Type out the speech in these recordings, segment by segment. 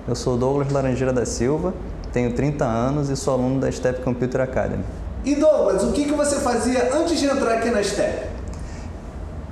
Eu sou Douglas Laranjeira da Silva, tenho 30 anos e sou aluno da STEP Computer Academy. E Douglas, o que você fazia antes de entrar aqui na STEP?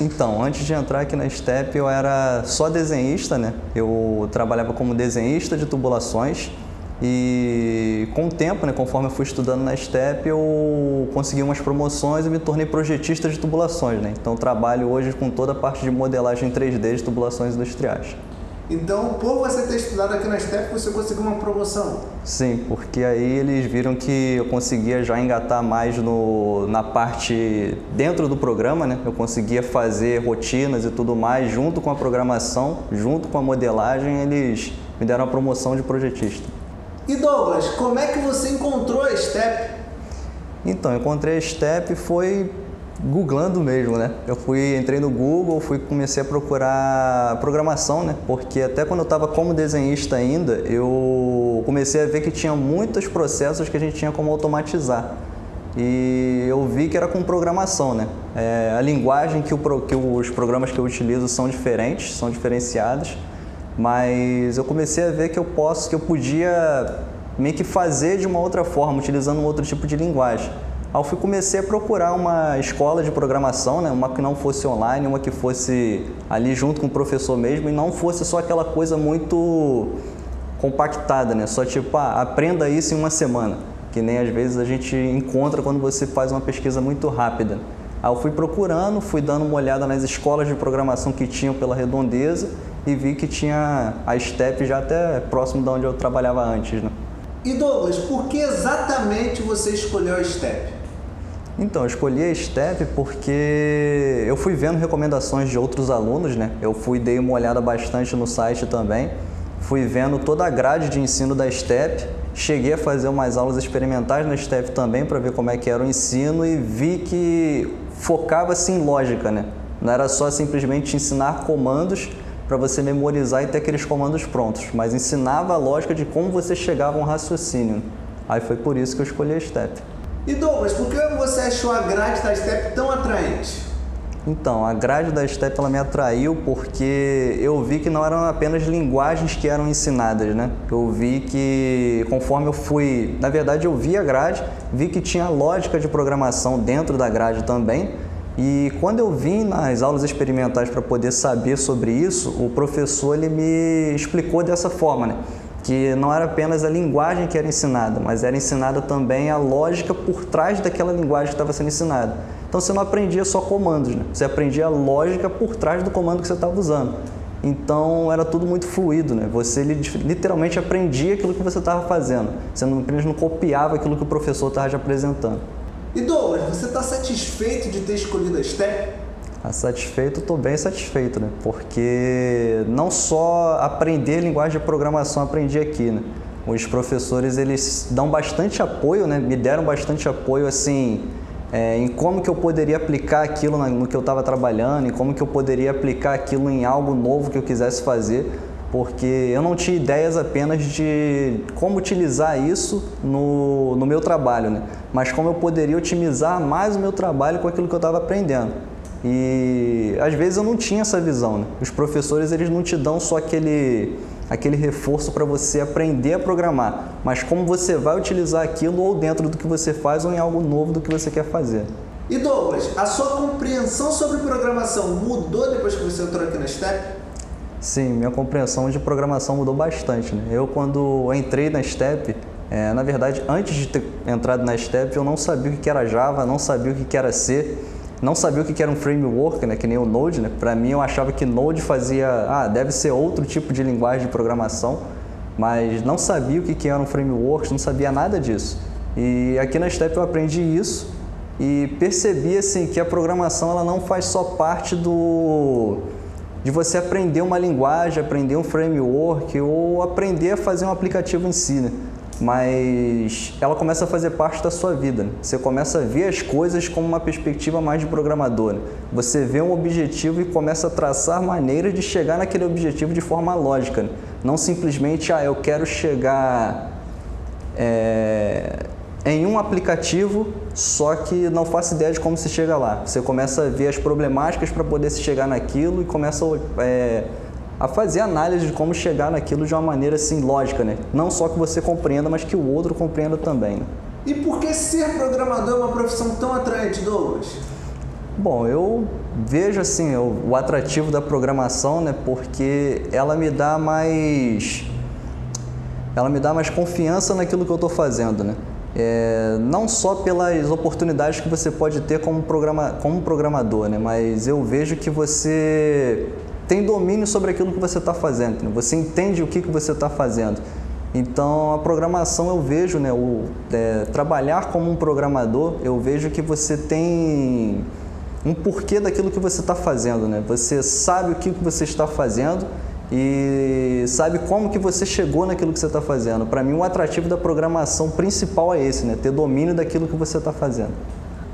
Então, antes de entrar aqui na STEP eu era só desenhista, né? Eu trabalhava como desenhista de tubulações e com o tempo, né, conforme eu fui estudando na STEP, eu consegui umas promoções e me tornei projetista de tubulações, né? Então trabalho hoje com toda a parte de modelagem 3D de tubulações industriais. Então, por você ter estudado aqui na STEP, você conseguiu uma promoção? Sim, porque aí eles viram que eu conseguia já engatar mais na parte dentro do programa, né? Eu conseguia fazer rotinas e tudo mais junto com a programação, junto com a modelagem, eles me deram a promoção de projetista. E Douglas, como é que você encontrou a STEP? Então, eu encontrei a STEP foi googlando mesmo, né? Entrei no Google, comecei a procurar programação, né? Porque até quando eu estava como desenhista ainda, eu comecei a ver que tinha muitos processos que a gente tinha como automatizar. E eu vi que era com programação, né? A linguagem que os programas que eu utilizo são diferentes, são diferenciados, mas eu comecei a ver que eu podia meio que fazer de uma outra forma, utilizando um outro tipo de linguagem. Aí eu comecei a procurar uma escola de programação, né? Uma que não fosse online, uma que fosse ali junto com o professor mesmo e não fosse só aquela coisa muito compactada, né? Só tipo, aprenda isso em uma semana, que nem às vezes a gente encontra quando você faz uma pesquisa muito rápida. Aí eu fui procurando, fui dando uma olhada nas escolas de programação que tinham pela Redondeza e vi que tinha a STEP já até próximo de onde eu trabalhava antes, né? E Douglas, por que exatamente você escolheu a STEP? Então, eu escolhi a STEP porque eu fui vendo recomendações de outros alunos, né? Dei uma olhada bastante no site também, fui vendo toda a grade de ensino da STEP, cheguei a fazer umas aulas experimentais na STEP também para ver como é que era o ensino e vi que focava-se em lógica, né? Não era só simplesmente ensinar comandos para você memorizar e ter aqueles comandos prontos, mas ensinava a lógica de como você chegava a um raciocínio. Aí foi por isso que eu escolhi a STEP. E Douglas, por que você achou a grade da STEP tão atraente? Então, a grade da STEP ela me atraiu porque eu vi que não eram apenas linguagens que eram ensinadas, né? Eu vi que conforme eu fui... Na verdade, eu vi a grade, vi que tinha lógica de programação dentro da grade também. E quando eu vim nas aulas experimentais para poder saber sobre isso, o professor ele me explicou dessa forma, né? Que não era apenas a linguagem que era ensinada, mas era ensinada também a lógica por trás daquela linguagem que estava sendo ensinada. Então você não aprendia só comandos, né? Você aprendia a lógica por trás do comando que você estava usando. Então era tudo muito fluido, né? Você literalmente aprendia aquilo que você estava fazendo. Você apenas não copiava aquilo que o professor estava te apresentando. E Douglas, você está satisfeito de ter escolhido a STEP? Satisfeito, estou bem satisfeito, né? Porque não só aprender linguagem de programação aprendi aqui, né? Os professores, eles dão bastante apoio, né? Me deram bastante apoio, assim, em como que eu poderia aplicar aquilo no que eu estava trabalhando, em como que eu poderia aplicar aquilo em algo novo que eu quisesse fazer, porque eu não tinha ideias apenas de como utilizar isso no meu trabalho, né? Mas como eu poderia otimizar mais o meu trabalho com aquilo que eu estava aprendendo. E às vezes eu não tinha essa visão, né? Os professores eles não te dão só aquele reforço para você aprender a programar, mas como você vai utilizar aquilo ou dentro do que você faz ou em algo novo do que você quer fazer. E Douglas, a sua compreensão sobre programação mudou depois que você entrou aqui na STEP? Sim, minha compreensão de programação mudou bastante, né? Eu quando entrei na STEP, na verdade antes de ter entrado na STEP eu não sabia o que era Java, não sabia o que era C, não sabia o que era um framework, né, que nem o Node, né? Para mim, eu achava que Node deve ser outro tipo de linguagem de programação, mas não sabia o que era um framework, não sabia nada disso. E aqui na STEP eu aprendi isso e percebi assim, que a programação ela não faz só parte de você aprender uma linguagem, aprender um framework ou aprender a fazer um aplicativo em si, né? Mas ela começa a fazer parte da sua vida, né? Você começa a ver as coisas como uma perspectiva mais de programador, né? Você vê um objetivo e começa a traçar maneiras de chegar naquele objetivo de forma lógica, né? Não simplesmente, eu quero chegar em um aplicativo, só que não faço ideia de como se chega lá. Você começa a ver as problemáticas para poder se chegar naquilo e começa a a fazer análise de como chegar naquilo de uma maneira assim lógica, né? Não só que você compreenda, mas que o outro compreenda também, né? E por que ser programador é uma profissão tão atraente, Douglas? Bom, eu vejo assim o atrativo da programação, né? Porque ela me dá mais confiança naquilo que eu estou fazendo, né? Não só pelas oportunidades que você pode ter como programador, né? Mas eu vejo que você tem domínio sobre aquilo que você está fazendo, né? Você entende o que você está fazendo. Então, a programação eu vejo, né? Trabalhar como um programador, eu vejo que você tem um porquê daquilo que você está fazendo, né? Você sabe o que você está fazendo e sabe como que você chegou naquilo que você está fazendo. Para mim, o atrativo da programação principal é esse, né? Ter domínio daquilo que você está fazendo.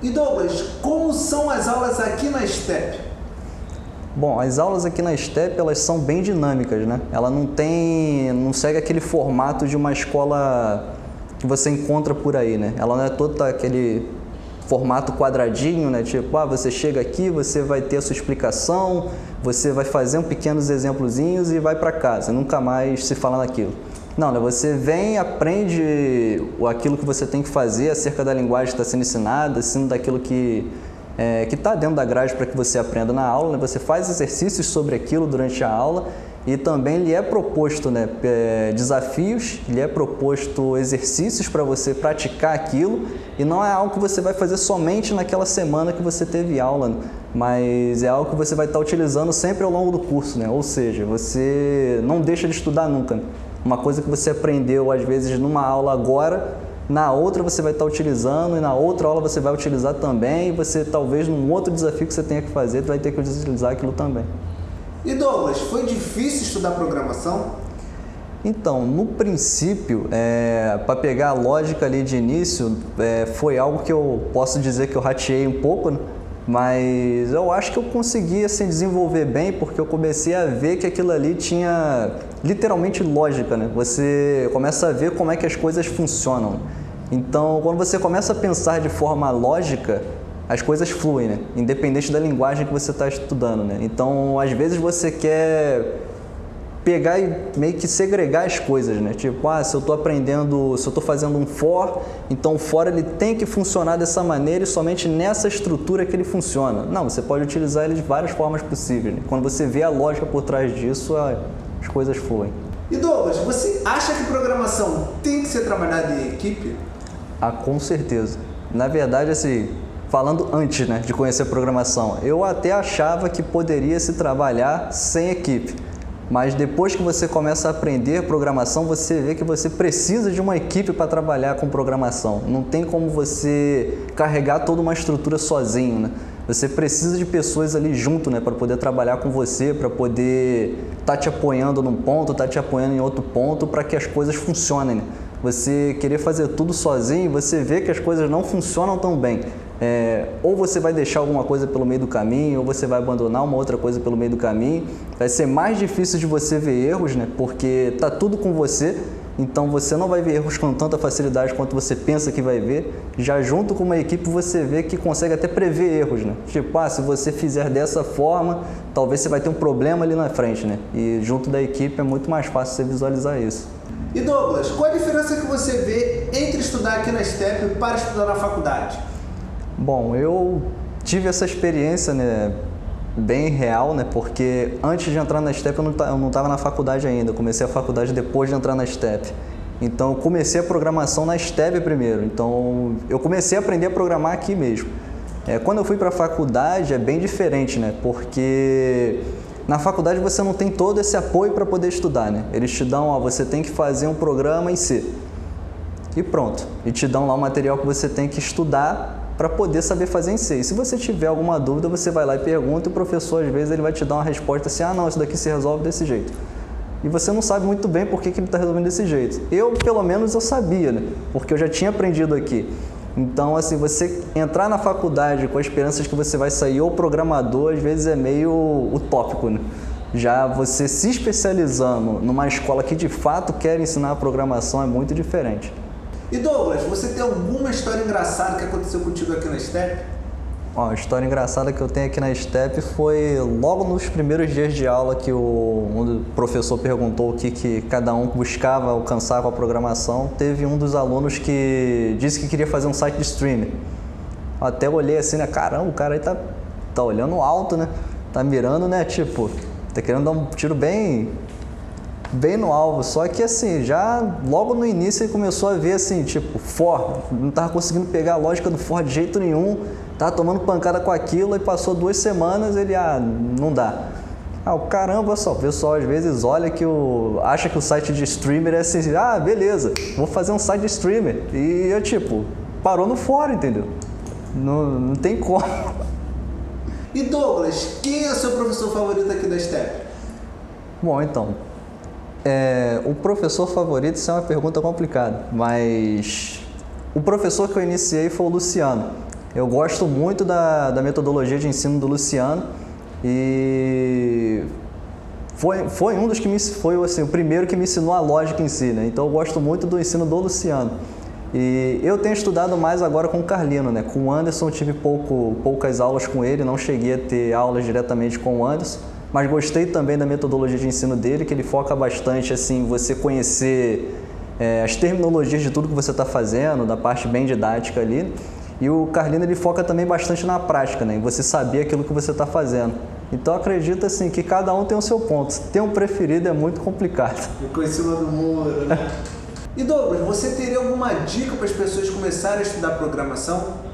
E Douglas, como são as aulas aqui na STEP? Bom, as aulas aqui na STEP, elas são bem dinâmicas, né? Ela não segue aquele formato de uma escola que você encontra por aí, né? Ela não é toda aquele formato quadradinho, né? Tipo, você chega aqui, você vai ter a sua explicação, você vai fazer pequenos exemplozinhos e vai para casa, nunca mais se fala naquilo. Não, né? Você vem, aprende aquilo que você tem que fazer acerca da linguagem que está sendo ensinada, assim, daquilo que está dentro da grade para que você aprenda na aula, né? Você faz exercícios sobre aquilo durante a aula e também lhe é proposto, né, desafios, lhe é proposto exercícios para você praticar aquilo e não é algo que você vai fazer somente naquela semana que você teve aula, né? Mas é algo que você vai estar utilizando sempre ao longo do curso, né? Ou seja, você não deixa de estudar nunca, né? Uma coisa que você aprendeu às vezes numa aula agora, na outra você vai estar utilizando e na outra aula você vai utilizar também e você talvez num outro desafio que você tenha que fazer, vai ter que utilizar aquilo também. E Douglas, foi difícil estudar programação? Então, no princípio, para pegar a lógica ali de início, foi algo que eu posso dizer que eu rateei um pouco, né? Mas eu acho que eu consegui assim, desenvolver bem, porque eu comecei a ver que aquilo ali tinha literalmente lógica, né? Você começa a ver como é que as coisas funcionam. Então, quando você começa a pensar de forma lógica, as coisas fluem, né? Independente da linguagem que você está estudando, né? Então, às vezes você quer pegar e meio que segregar as coisas, né? Tipo, se eu estou fazendo um for, então o for ele tem que funcionar dessa maneira e somente nessa estrutura que ele funciona. Não, você pode utilizar ele de várias formas possíveis, né? Quando você vê a lógica por trás disso, as coisas fluem. E Douglas, você acha que programação tem que ser trabalhada em equipe? Com certeza. Na verdade, assim, falando antes, né, de conhecer a programação, eu até achava que poderia se trabalhar sem equipe. Mas depois que você começa a aprender programação, você vê que você precisa de uma equipe para trabalhar com programação. Não tem como você carregar toda uma estrutura sozinho, né? Você precisa de pessoas ali junto, né, para poder trabalhar com você, para poder estar te apoiando num ponto, estar te apoiando em outro ponto, para que as coisas funcionem, né? Você querer fazer tudo sozinho, você vê que as coisas não funcionam tão bem. Ou você vai deixar alguma coisa pelo meio do caminho, ou você vai abandonar uma outra coisa pelo meio do caminho. Vai ser mais difícil de você ver erros, né? Porque tá tudo com você, então você não vai ver erros com tanta facilidade quanto você pensa que vai ver. Já junto com uma equipe você vê que consegue até prever erros, né? Tipo, se você fizer dessa forma, talvez você vai ter um problema ali na frente, né? E junto da equipe é muito mais fácil você visualizar isso. E Douglas, qual a diferença que você vê entre estudar aqui na STEP para estudar na faculdade? Bom, eu tive essa experiência, né, bem real, né, porque antes de entrar na STEP eu não estava na faculdade ainda, eu comecei a faculdade depois de entrar na STEP. Então eu comecei a programação na STEP primeiro, então eu comecei a aprender a programar aqui mesmo. Quando eu fui para a faculdade é bem diferente, né, porque na faculdade você não tem todo esse apoio para poder estudar, né, eles te dão, você tem que fazer um programa em C e pronto, e te dão lá o material que você tem que estudar para poder saber fazer em C. E se você tiver alguma dúvida, você vai lá e pergunta e o professor, às vezes, ele vai te dar uma resposta assim, não, isso daqui se resolve desse jeito. E você não sabe muito bem por que ele está resolvendo desse jeito. Eu, pelo menos, eu sabia, né? Porque eu já tinha aprendido aqui. Então, assim, você entrar na faculdade com a esperança de que você vai sair ou programador, às vezes é meio utópico, né? Já você se especializando numa escola que, de fato, quer ensinar a programação é muito diferente. E Douglas, você tem alguma história engraçada que aconteceu contigo aqui na STEP? Ó, a história engraçada que eu tenho aqui na STEP foi logo nos primeiros dias de aula que o professor perguntou o que cada um buscava alcançar com a programação. Teve um dos alunos que disse que queria fazer um site de streaming. Até olhei assim, né? Caramba, o cara aí tá olhando alto, né? Tá mirando, né? Tipo, tá querendo dar um tiro bem no alvo. Só que assim, já logo no início ele começou a ver assim, tipo, for, não tava conseguindo pegar a lógica do for de jeito nenhum, tava tomando pancada com aquilo e passou 2 semanas, ele, não dá. O caramba, só, o pessoal às vezes olha acha que o site de streamer é assim, beleza, vou fazer um site de streamer. E eu, tipo, parou no for, entendeu? Não tem como. E Douglas, quem é o seu professor favorito aqui da STEP? Bom, então, o professor favorito, isso é uma pergunta complicada, mas o professor que eu iniciei foi o Luciano. Eu gosto muito da metodologia de ensino do Luciano e foi um dos que foi assim, o primeiro que me ensinou a lógica em si, né? Então eu gosto muito do ensino do Luciano. E eu tenho estudado mais agora com o Carlino, né? Com o Anderson eu tive poucas aulas com ele, não cheguei a ter aulas diretamente com o Anderson, mas gostei também da metodologia de ensino dele, que ele foca bastante assim, você conhecer as terminologias de tudo que você está fazendo, da parte bem didática ali. E o Carlino ele foca também bastante na prática, né? Em você saber aquilo que você está fazendo. Então eu acredito assim, que cada um tem o seu ponto. Ter um preferido é muito complicado. Ficou em cima do muro, né? E Douglas, você teria alguma dica para as pessoas começarem a estudar programação?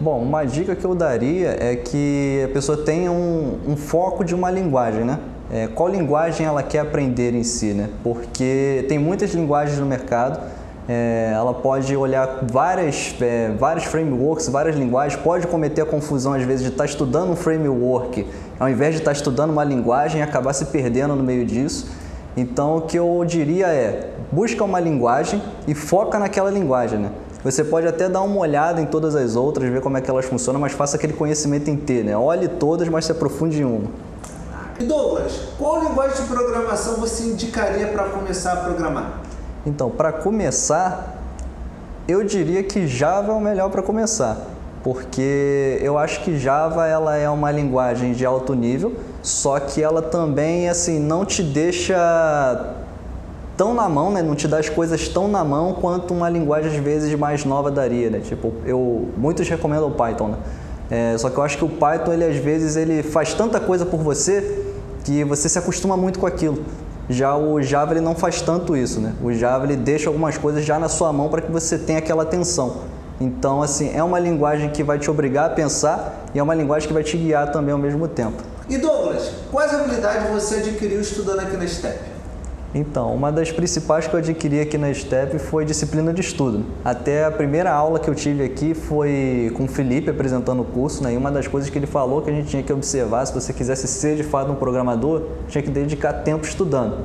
Bom, uma dica que eu daria é que a pessoa tenha um foco de uma linguagem, né? Qual linguagem ela quer aprender em si, né? Porque tem muitas linguagens no mercado, ela pode olhar vários frameworks, várias linguagens, pode cometer a confusão às vezes de estar estudando um framework, ao invés de estar estudando uma linguagem e acabar se perdendo no meio disso. Então o que eu diria busca uma linguagem e foca naquela linguagem, né? Você pode até dar uma olhada em todas as outras, ver como é que elas funcionam, mas faça aquele conhecimento inteiro, né? Olhe todas, mas se aprofunde em uma. E Douglas, qual linguagem de programação você indicaria para começar a programar? Então, para começar, eu diria que Java é o melhor para começar, porque eu acho que Java ela é uma linguagem de alto nível, só que ela também assim não te deixa tão na mão, né? Não te dá as coisas tão na mão quanto uma linguagem às vezes mais nova daria, né? Tipo, muitos recomendam o Python, né? Só que eu acho que o Python ele às vezes ele faz tanta coisa por você que você se acostuma muito com aquilo. Já o Java ele não faz tanto isso, né? O Java ele deixa algumas coisas já na sua mão para que você tenha aquela atenção. Então, assim, é uma linguagem que vai te obrigar a pensar e é uma linguagem que vai te guiar também ao mesmo tempo. E Douglas, quais habilidades você adquiriu estudando aqui na STEP? Então, uma das principais que eu adquiri aqui na STEP foi disciplina de estudo. Até a primeira aula que eu tive aqui foi com o Felipe apresentando o curso, né? E uma das coisas que ele falou que a gente tinha que observar, se você quisesse ser de fato um programador, tinha que dedicar tempo estudando.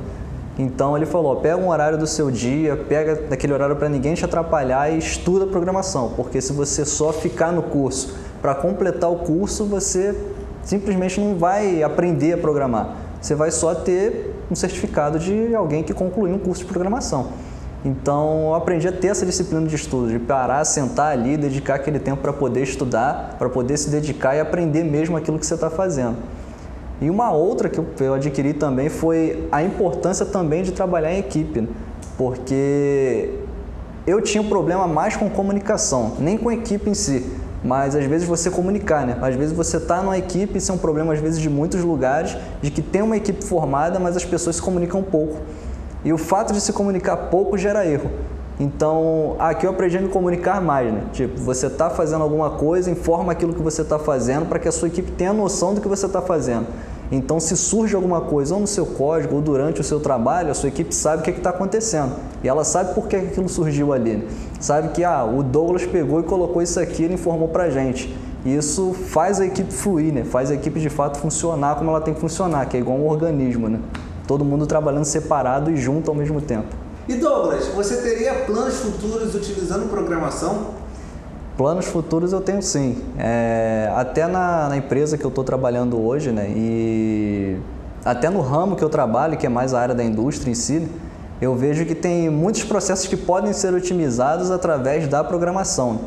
Então ele falou, pega um horário do seu dia, pega daquele horário para ninguém te atrapalhar e estuda programação, porque se você só ficar no curso para completar o curso, você simplesmente não vai aprender a programar. Você vai só ter um certificado de alguém que concluiu um curso de programação. Então eu aprendi a ter essa disciplina de estudo, de parar, sentar ali, dedicar aquele tempo para poder estudar, para poder se dedicar e aprender mesmo aquilo que você está fazendo. E uma outra que eu adquiri também foi a importância também de trabalhar em equipe, né? Porque eu tinha um problema mais com comunicação, nem com a equipe em si, mas às vezes você comunicar, né? Às vezes você está numa equipe, isso é um problema às vezes de muitos lugares, de que tem uma equipe formada, mas as pessoas se comunicam pouco. E o fato de se comunicar pouco gera erro. Então, aqui eu aprendi a me comunicar mais, né? Tipo, você está fazendo alguma coisa, informa aquilo que você está fazendo para que a sua equipe tenha noção do que você está fazendo. Então, se surge alguma coisa ou no seu código ou durante o seu trabalho, a sua equipe sabe o que está acontecendo. E ela sabe por que aquilo surgiu ali, né? Sabe que o Douglas pegou e colocou isso aqui, ele informou para a gente. E isso faz a equipe fluir, né? Faz a equipe de fato funcionar como ela tem que funcionar, que é igual um organismo, né? Todo mundo trabalhando separado e junto ao mesmo tempo. E Douglas, você teria planos futuros utilizando programação? Planos futuros eu tenho sim. Até na empresa que eu estou trabalhando hoje, né? E até no ramo que eu trabalho, que é mais a área da indústria em si, eu vejo que tem muitos processos que podem ser otimizados através da programação.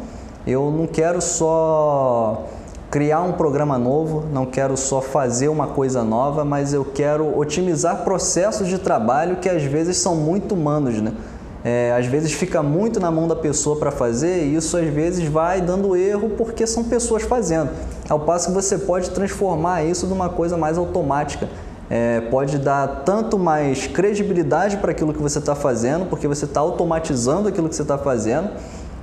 Eu não quero só criar um programa novo, não quero só fazer uma coisa nova, mas eu quero otimizar processos de trabalho que às vezes são muito humanos, né? Às vezes fica muito na mão da pessoa para fazer e isso às vezes vai dando erro porque são pessoas fazendo. Ao passo que você pode transformar isso numa coisa mais automática. Pode dar tanto mais credibilidade para aquilo que você está fazendo, porque você está automatizando aquilo que você está fazendo,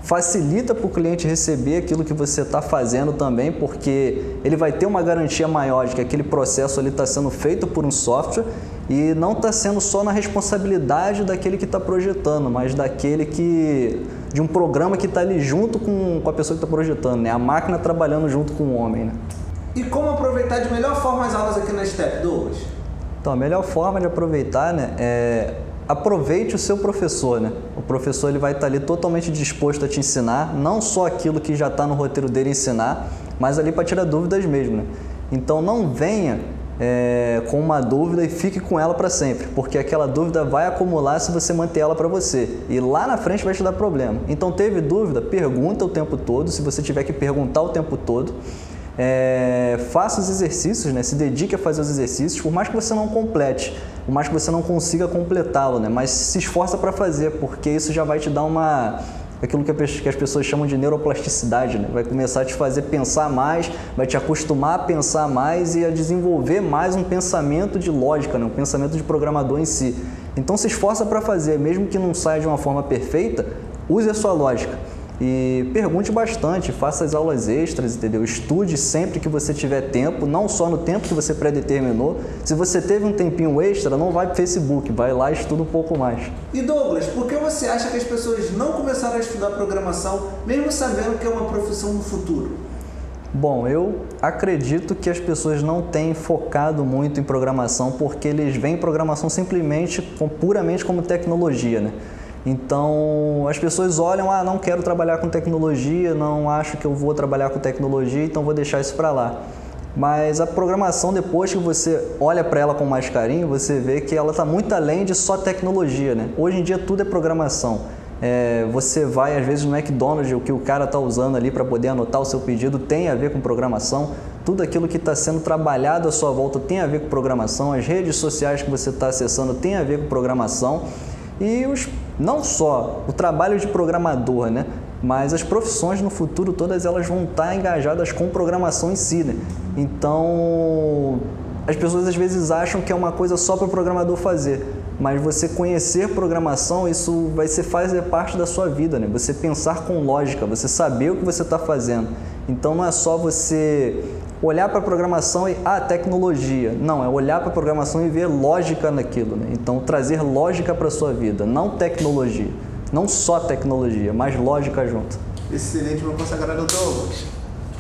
facilita para o cliente receber aquilo que você está fazendo também, porque ele vai ter uma garantia maior de que aquele processo ali está sendo feito por um software e não está sendo só na responsabilidade daquele que está projetando, mas de um programa que está ali junto com a pessoa que está projetando, né? A máquina trabalhando junto com o homem, né? E como aproveitar de melhor forma as aulas aqui na STEP, Douglas? Então, a melhor forma de aproveitar, né, aproveite o seu professor, né? O professor ele vai estar ali totalmente disposto a te ensinar, não só aquilo que já está no roteiro dele ensinar, mas ali para tirar dúvidas mesmo, né? Então não venha com uma dúvida e fique com ela para sempre, porque aquela dúvida vai acumular se você manter ela para você e lá na frente vai te dar problema. Então teve dúvida, pergunta o tempo todo, se você tiver que perguntar o tempo todo. Faça os exercícios, né? Se dedique a fazer os exercícios, por mais que você não complete, por mais que você não consiga completá-lo, né? Mas se esforça para fazer, porque isso já vai te dar aquilo que as pessoas chamam de neuroplasticidade, né? Vai começar a te fazer pensar mais, vai te acostumar a pensar mais e a desenvolver mais um pensamento de lógica, né? Um pensamento de programador em si. Então se esforça para fazer, mesmo que não saia de uma forma perfeita, use a sua lógica. E pergunte bastante, faça as aulas extras, entendeu? Estude sempre que você tiver tempo, não só no tempo que você predeterminou. Se você teve um tempinho extra, não vai para o Facebook, vai lá e estuda um pouco mais. E Douglas, por que você acha que as pessoas não começaram a estudar programação, mesmo sabendo que é uma profissão no futuro? Bom, eu acredito que as pessoas não têm focado muito em programação porque eles veem programação simplesmente, puramente como tecnologia, né? Então, as pessoas olham, não quero trabalhar com tecnologia, não acho que eu vou trabalhar com tecnologia, então vou deixar isso para lá. Mas a programação, depois que você olha para ela com mais carinho, você vê que ela está muito além de só tecnologia, né? Hoje em dia tudo é programação. Você vai, às vezes, no McDonald's, o que o cara está usando ali para poder anotar o seu pedido tem a ver com programação. Tudo aquilo que está sendo trabalhado à sua volta tem a ver com programação. As redes sociais que você está acessando tem a ver com programação. E não só o trabalho de programador, né? Mas as profissões no futuro, todas elas vão estar engajadas com programação em si, né? Então, as pessoas às vezes acham que é uma coisa só para o programador fazer, mas você conhecer programação, isso vai fazer parte da sua vida, né? Você pensar com lógica, você saber o que você está fazendo. Então, não é só você olhar para a programação e tecnologia. Não, é olhar para a programação e ver lógica naquilo, né? Então, trazer lógica para a sua vida, não tecnologia. Não só tecnologia, mas lógica junto. Excelente, meu consagrado Douglas.